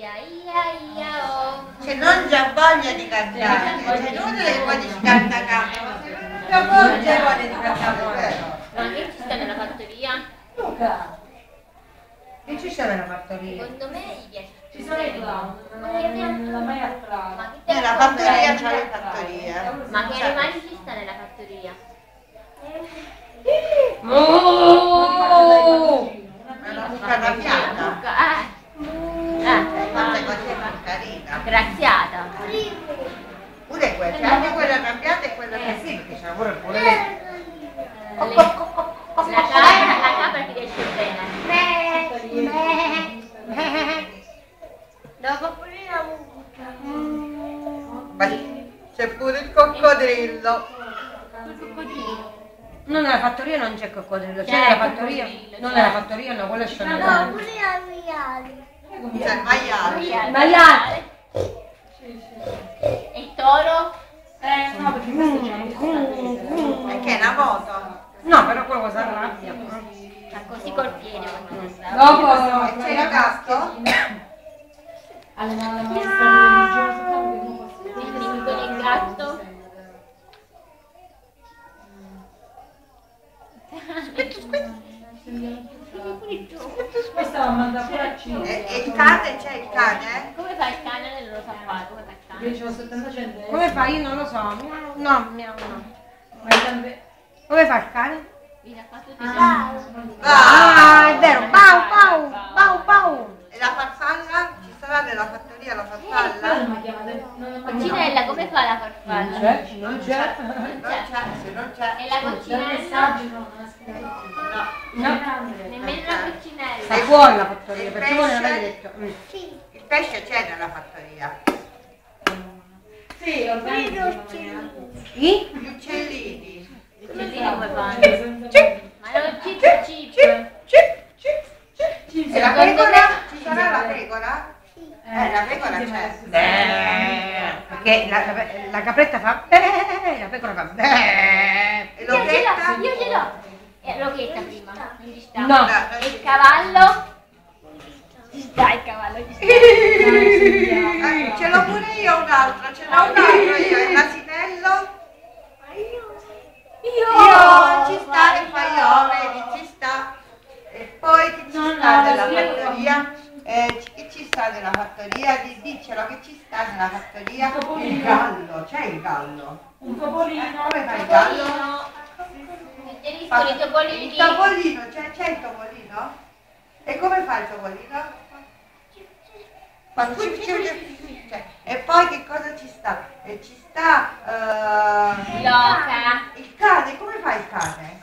ia ia ia oh. Se non c'è voglia di cantare, c'è inutile che poi si canta canto, ma se non c'è voglia di cantare. Ma che ci sta nella fattoria? Luca! Che ci sta nella fattoria? Secondo me gli piace. Ci sono i clown, non l'ha mai attratto. Ma che Nella fattoria c'è le fattorie. Ma che animali ci sta nella fattoria? È una mucca arrabbiata. Quante cose carina. Graziata. Pure quella, c'è anche quella arrabbiata e quella che sì, perché c'è pure lei. La capra ti riesce bene. Dopo pure la mucca. Ma c'è pure il coccodrillo. Il coccodrillo. No, nella fattoria non c'è coccodrillo, c'è C'è nella il fattoria. coccodrillo, Non c'è. nella fattoria, no, quello è solo No, nella. C'è il maiale. Maiale. E il toro? No, perché questo c'è un E che è una moto? No, però quello cosa arrabbia. Fa così col piede quando sta. Dopo E c'è il gatto? alle maestra religiosa Quindi con il gatto. questa la manda pure a Cina. E il cane, c'è il cane? Come fa il cane non lo sa fare? Come fa il cane? Io c'ho 70 centesimi. Come fa? Io non lo so. Miau, no, miau, no. Ma è sempre... Come fa il cane? Vi ha fatto tutti Ah, è vero. Bau, bau, bau, bau. E la farfalla? Ci sarà nella fattoria la farfalla? Non mi chiamate... Coccinella, come fa la farfalla? Non c'è. Non c'è, se non c'è. E la C'è un coccinella? messaggio, no, non ha scritto. Nemmeno la coccinella. Sei fuori la fattoria, Il perché voi non pesce? avete detto. Il pesce c'è nella fattoria. Sì, I? Gli uccellini. I uccellini come fanno? Cip, Ma non cip cip. E la pecora? Ci sarà la pecora? La pecora c'è. Perché la capretta fa la pecora fa E Io ce l'occhetta? l'ho, io ce l'ho. L'occhetta prima, non ci sta. No. E il cavallo? Ci sta il cavallo, ci sta. Ce l'ho pure io un'altra, ce l'ho un'altra io. L'asinello? Io! Ci sta il paio, vedi, ci sta. E poi che ci sta nella fattoria? Che ci sta nella fattoria? Diccelo che ci sta nella fattoria. Il gallo, c'è il gallo. un topolino. Come fa il gallo? Con i topolini. Il topolino, c'è il topolino? E come fa il topolino? Fa cioè, e poi che cosa ci sta? E ci sta Loca. il cane, come fa il cane?